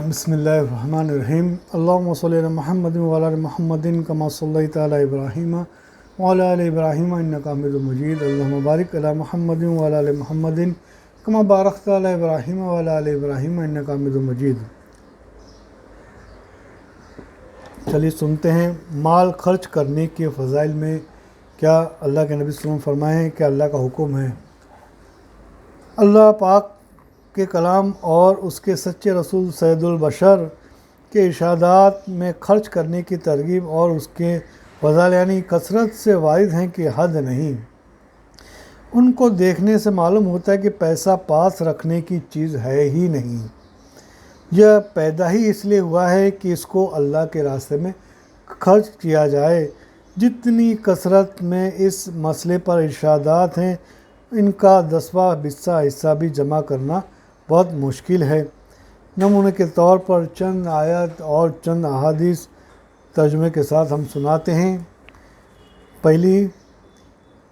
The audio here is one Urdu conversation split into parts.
بسم اللہ الرحمن الرحیم اللہم صلی علی محمد وعلی آل محمد کما صلیت علی ابراہیم وعلی آل ابراہیم انک حمید مجید اللہم بارک علی محمد وعلی آل محمد کما بارکت علی ابراہیم وعلی آل ابراہیم انک حمید مجید۔ چلیے سنتے ہیں مال خرچ کرنے کے فضائل میں کیا اللہ کے نبی صلی اللہ علیہ وسلم فرمائے ہیں کہ اللہ کا حکم ہے۔ اللہ پاک کے کلام اور اس کے سچے رسول سید البشر کے ارشادات میں خرچ کرنے کی ترغیب اور اس کے فضائل یعنی کثرت سے وارد ہیں کہ حد نہیں۔ ان کو دیکھنے سے معلوم ہوتا ہے کہ پیسہ پاس رکھنے کی چیز ہے ہی نہیں، یہ پیدا ہی اس لیے ہوا ہے کہ اس کو اللہ کے راستے میں خرچ کیا جائے۔ جتنی کثرت میں اس مسئلے پر ارشادات ہیں ان کا 10واں 20واں حصہ بھی جمع کرنا بہت مشکل ہے۔ نمونے کے طور پر چند آیت اور چند احادیث ترجمے کے ساتھ ہم سناتے ہیں۔ پہلی،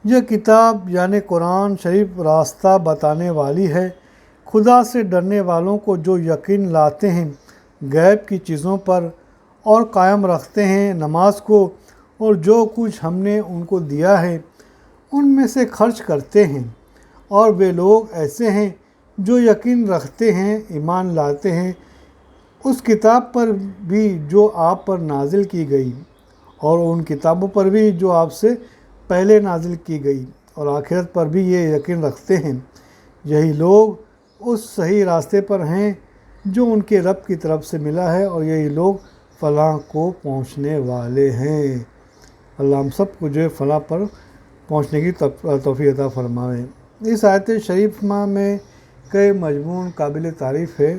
یہ کتاب یعنی قرآن شریف راستہ بتانے والی ہے۔ خدا سے ڈرنے والوں کو جو یقین لاتے ہیں غیب کی چیزوں پر اور قائم رکھتے ہیں نماز کو اور جو کچھ ہم نے ان کو دیا ہے ان میں سے خرچ کرتے ہیں، اور وہ لوگ ایسے ہیں جو یقین رکھتے ہیں ایمان لاتے ہیں اس کتاب پر بھی جو آپ پر نازل کی گئی اور ان کتابوں پر بھی جو آپ سے پہلے نازل کی گئی، اور آخرت پر بھی یہ یقین رکھتے ہیں۔ یہی لوگ اس صحیح راستے پر ہیں جو ان کے رب کی طرف سے ملا ہے، اور یہی لوگ فلاح کو پہنچنے والے ہیں۔ اللہ ہم سب کو جو فلاح پر پہنچنے کی توفیق عطا فرمائے۔ اس آیت شریفہ میں کئی مضمون قابل تعریف ہے،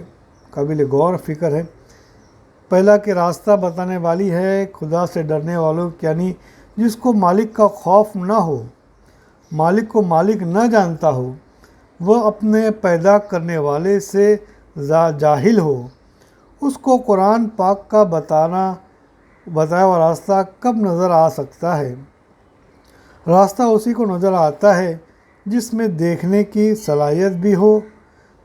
قابل غور فکر ہے۔ پہلا کہ راستہ بتانے والی ہے، خدا سے ڈرنے والوں یعنی جس کو مالک کا خوف نہ ہو، مالک کو مالک نہ جانتا ہو، وہ اپنے پیدا کرنے والے سے جاہل ہو، اس کو قرآن پاک کا بتایا ہوا راستہ کب نظر آ سکتا ہے؟ راستہ اسی کو نظر آتا ہے جس میں دیکھنے کی صلاحیت بھی ہو،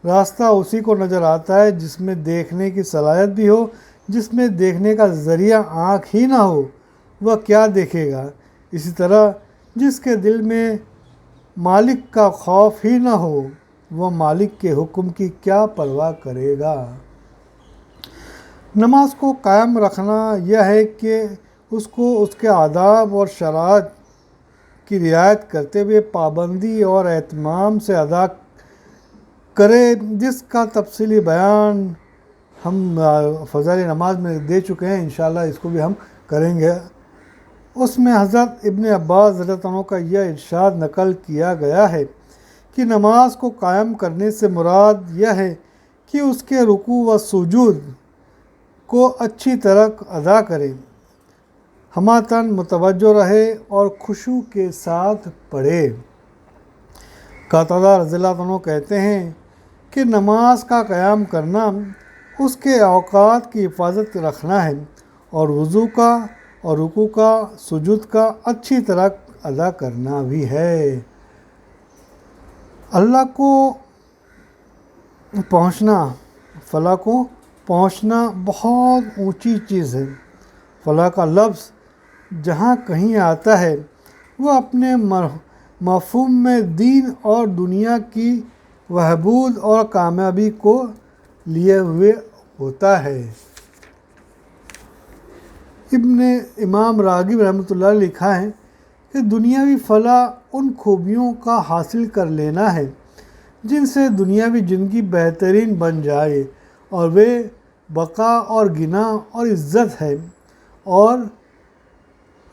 راستہ اسی کو نظر آتا ہے جس میں دیکھنے کی صلاحیت بھی ہو۔ جس میں دیکھنے کا ذریعہ آنکھ ہی نہ ہو وہ کیا دیکھے گا؟ اسی طرح جس کے دل میں مالک کا خوف ہی نہ ہو وہ مالک کے حکم کی کیا پرواہ کرے گا؟ نماز کو قائم رکھنا یہ ہے کہ اس کو اس کے آداب اور شرائط کی رعایت کرتے ہوئے پابندی اور اہتمام سے ادا کرے، جس کا تفصیلی بیان ہم فضائل نماز میں دے چکے ہیں، انشاءاللہ اس کو بھی ہم کریں گے۔ اس میں حضرت ابن عباس رضی اللہ عنہ کا یہ ارشاد نقل کیا گیا ہے کہ نماز کو قائم کرنے سے مراد یہ ہے کہ اس کے رکوع و سجود کو اچھی طرح ادا کرے، ہمہ متوجہ رہے اور خشوع کے ساتھ پڑھے۔ قتادہ رضی اللہ عنہ کہتے ہیں کہ نماز کا قیام کرنا اس کے اوقات کی حفاظت رکھنا ہے، اور وضو کا اور رکوع کا سجود کا اچھی طرح ادا کرنا بھی ہے۔ اللہ کو پہنچنا، فلاح کو پہنچنا بہت اونچی چیز ہے۔ فلاح کا لفظ جہاں کہیں آتا ہے وہ اپنے مفہوم میں دین اور دنیا کی بہبود اور کامیابی کو لیے ہوئے ہوتا ہے۔ امام راغب رحمۃ اللہ علیہ لکھا ہے کہ دنیاوی فلاح ان خوبیوں کا حاصل کر لینا ہے جن سے دنیاوی زندگی بہترین بن جائے، اور وہ بقا اور غنا اور عزت ہے، اور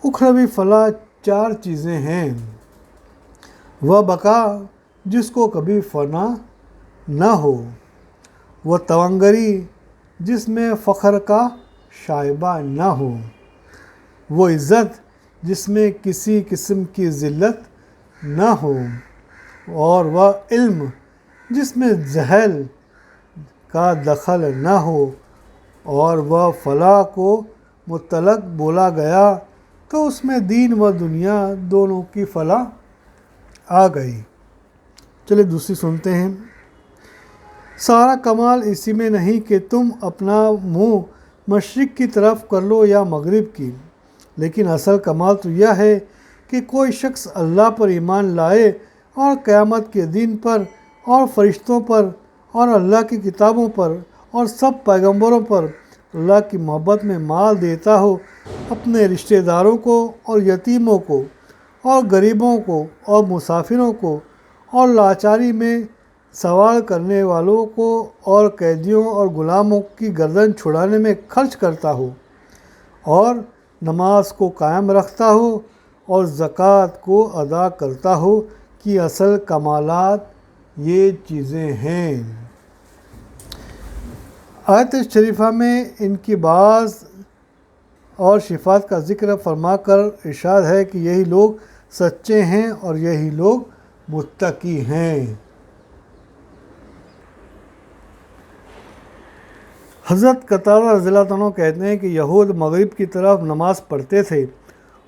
اخروی فلاح 4 چیزیں ہیں۔ وہ بقا جس کو کبھی فنا نہ ہو، وہ توانگری جس میں فخر کا شائبہ نہ ہو، وہ عزت جس میں کسی قسم کی ذلت نہ ہو، اور وہ علم جس میں جہل کا دخل نہ ہو، اور وہ فلاح کو مطلق بولا گیا تو اس میں دین و دنیا دونوں کی فلاح آ گئی۔ چلے دوسری سنتے ہیں۔ سارا کمال اسی میں نہیں کہ تم اپنا منہ مشرق کی طرف کر لو یا مغرب کی، لیکن اصل کمال تو یہ ہے کہ کوئی شخص اللہ پر ایمان لائے اور قیامت کے دن پر اور فرشتوں پر اور اللہ کی کتابوں پر اور سب پیغمبروں پر اللہ کی محبت میں مال دیتا ہو، اپنے رشتہ داروں کو اور یتیموں کو اور غریبوں کو اور مسافروں کو اور لاچاری میں سوال کرنے والوں کو اور قیدیوں اور غلاموں کی گردن چھڑانے میں خرچ کرتا ہو، اور نماز کو قائم رکھتا ہو اور زکوٰۃ کو ادا کرتا ہو کہ اصل کمالات یہ چیزیں ہیں۔ آیت شریفہ میں ان کی بعض اور صفات کا ذکر فرما کر ارشاد ہے کہ یہی لوگ سچے ہیں اور یہی لوگ متقی ہیں۔ حضرت قتادہ رضی اللہ عنہ کہتے ہیں کہ یہود مغرب کی طرف نماز پڑھتے تھے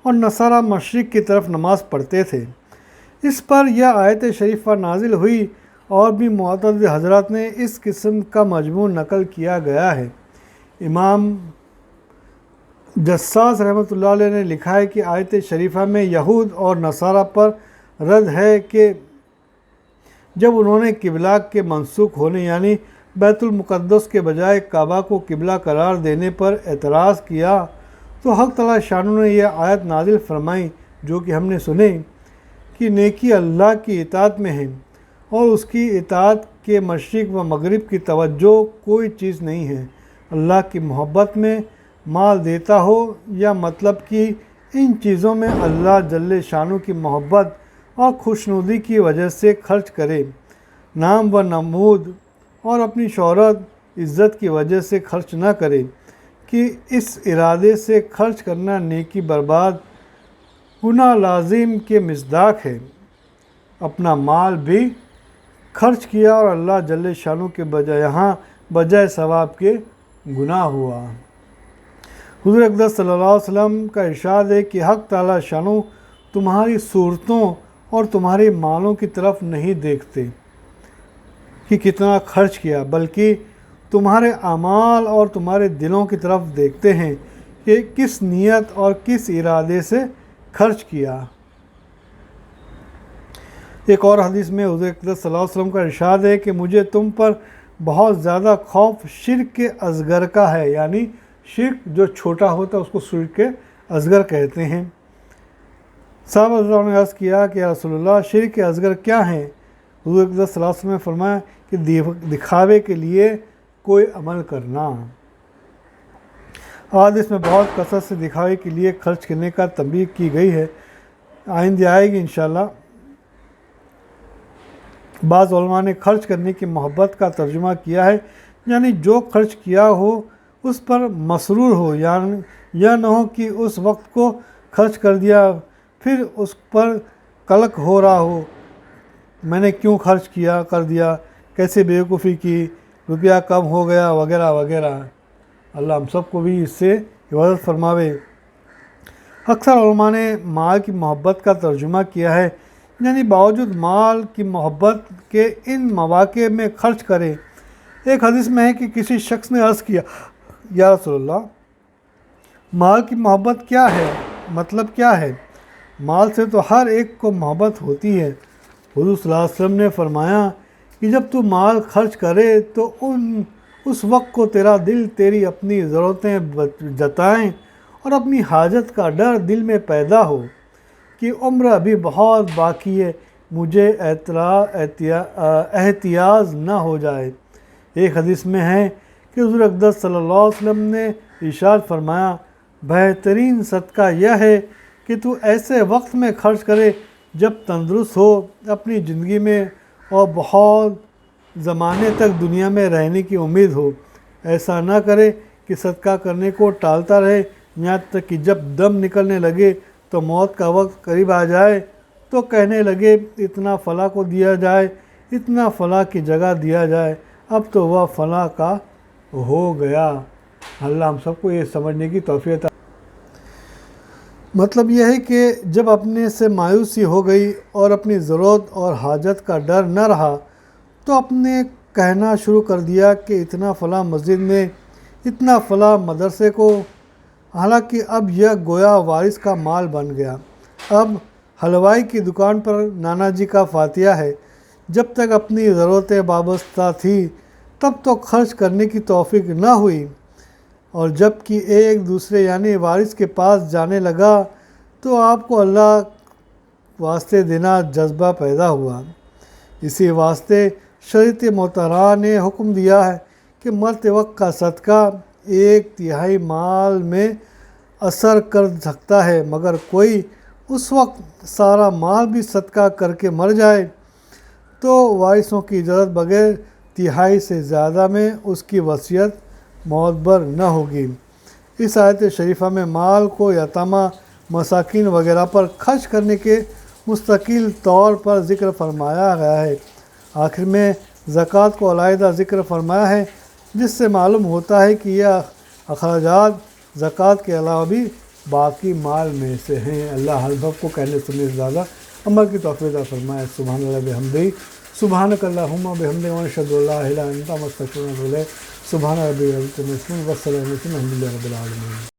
اور نصارہ مشرق کی طرف نماز پڑھتے تھے۔ اس پر یہ آیت شریفہ نازل ہوئی اور بھی معتدل حضرات نے اس قسم کا مضمون نقل کیا گیا ہے۔ امام جساس رحمۃ اللہ علیہ نے لکھا ہے کہ آیت شریفہ میں یہود اور نصارہ پر رد ہے کہ جب انہوں نے قبلہ کے منسوخ ہونے یعنی بیت المقدس کے بجائے کعبہ کو قبلہ قرار دینے پر اعتراض کیا تو حق تعالیٰ شانہ نے یہ آیت نازل فرمائی جو کہ ہم نے سنے کہ نیکی اللہ کی اطاعت میں ہے اور اس کی اطاعت کے مشرق و مغرب کی توجہ کوئی چیز نہیں ہے۔ اللہ کی محبت میں مال دیتا ہو یا مطلب کہ ان چیزوں میں اللہ جل شانہ کی محبت اور خوشنودی کی وجہ سے خرچ کرے، نام و نمود اور اپنی شہرت عزت کی وجہ سے خرچ نہ کرے کہ اس ارادے سے خرچ کرنا نیکی برباد گناہ لازم کے مصداق ہے۔ اپنا مال بھی خرچ کیا اور اللہ جل شانہ کے بجائے ثواب کے گناہ ہوا۔ حضور اقدس صلی اللہ علیہ وسلم کا ارشاد ہے کہ حق تعالیٰ شانہ تمہاری صورتوں اور تمہارے مالوں کی طرف نہیں دیکھتے کہ کتنا خرچ کیا، بلکہ تمہارے اعمال اور تمہارے دلوں کی طرف دیکھتے ہیں کہ کس نیت اور کس ارادے سے خرچ کیا۔ ایک اور حدیث میں حضور اقدس صلی اللہ علیہ وسلم کا ارشاد ہے کہ مجھے تم پر بہت زیادہ خوف شرک کے اصغر کا ہے، یعنی شرک جو چھوٹا ہوتا ہے اس کو شرک کے اصغر کہتے ہیں۔ صحابہ رضی اللہ عنہ نے عرض کیا کہ یا رسول اللہ شرک کے اصغر کیا ہیں؟ حضور اقدس صلی اللہ علیہ وسلم نے فرمایا کہ دکھاوے کے لیے کوئی عمل کرنا۔ آج اس میں بہت کثرت سے دکھاوے کے لیے خرچ کرنے کا تنبیہ کی گئی ہے، آئندہ آئے گی انشاءاللہ۔ بعض علماء نے خرچ کرنے کی محبت کا ترجمہ کیا ہے، یعنی جو خرچ کیا ہو اس پر مسرور ہو، یعنی یہ نہ ہو کہ اس وقت کو خرچ کر دیا پھر اس پر قلق ہو رہا ہو، میں نے کیوں خرچ کر دیا، کیسے بیوقوفی کی، روپیہ کم ہو گیا وغیرہ وغیرہ۔ اللہ ہم سب کو بھی اس سے حفاظت فرماوے۔ اکثر علماء نے مال کی محبت کا ترجمہ کیا ہے، یعنی باوجود مال کی محبت کے ان مواقع میں خرچ کرے۔ ایک حدیث میں ہے کہ کسی شخص نے عرض کیا یا رسول اللہ مال کی محبت کیا ہے، مطلب کیا ہے؟ مال سے تو ہر ایک کو محبت ہوتی ہے۔ حضور صلی اللہ علیہ وسلم نے فرمایا کہ جب تو مال خرچ کرے تو اس وقت کو تیرا دل تیری اپنی ضرورتیں جتائیں اور اپنی حاجت کا ڈر دل میں پیدا ہو کہ عمر ابھی بہت باقی ہے، مجھے احتیاج نہ ہو جائے۔ ایک حدیث میں ہے کہ حضور اقدس صلی اللہ علیہ وسلم نے ارشاد فرمایا بہترین صدقہ یہ ہے کہ تو ایسے وقت میں خرچ کرے جب تندرست ہو اپنی زندگی میں اور بہت زمانے تک دنیا میں رہنے کی امید ہو۔ ایسا نہ کرے کہ صدقہ کرنے کو ٹالتا رہے یہاں تک کہ جب دم نکلنے لگے تو موت کا وقت قریب آ جائے تو کہنے لگے اتنا فلاں کو دیا جائے، اتنا فلاں کی جگہ دیا جائے، اب تو وہ فلاں کا ہو گیا۔ اللہ ہم سب کو یہ سمجھنے کی توفیق عطا۔ مطلب یہ ہے کہ جب اپنے سے مایوسی ہو گئی اور اپنی ضرورت اور حاجت کا ڈر نہ رہا تو اپنے کہنا شروع کر دیا کہ اتنا فلاں مسجد میں، اتنا فلاں مدرسے کو، حالانکہ اب یہ گویا وارث کا مال بن گیا۔ اب حلوائی کی دکان پر نانا جی کا فاتحہ ہے، جب تک اپنی ضرورتیں وابستہ تھی تب تو خرچ کرنے کی توفیق نہ ہوئی، اور جب کہ ایک دوسرے یعنی وارث کے پاس جانے لگا تو آپ کو اللہ واسطے دینا جذبہ پیدا ہوا۔ اسی واسطے شریعت مطہرہ نے حکم دیا ہے کہ مرتے وقت کا صدقہ 1/3 مال میں اثر کر سکتا ہے، مگر کوئی اس وقت سارا مال بھی صدقہ کر کے مر جائے تو وارثوں کی اجازت بغیر 1/3 سے زیادہ میں اس کی وصیت معتبر نہ ہوگی۔ اس آیت شریفہ میں مال کو یتامہ، مساکین وغیرہ پر خرچ کرنے کے مستقل طور پر ذکر فرمایا گیا ہے۔ آخر میں زکوٰۃ کو علیحدہ ذکر فرمایا ہے، جس سے معلوم ہوتا ہے کہ یہ اخراجات زکوٰۃ کے علاوہ بھی باقی مال میں سے ہیں۔ اللہ ہر بھف کو کہنے سننے سے زیادہ عمل کی توفیق عطا فرمائے۔ سبحان اللہ بحمدہ، سبحانک اللہم وبحمدک، ونشہد ان لا الہ الا انت، نستغفرک ونتوب الیک۔ سبحان ربک رب العزۃ عما یصفون، والسلام علی المرسلین، والحمد للہ رب العالمین۔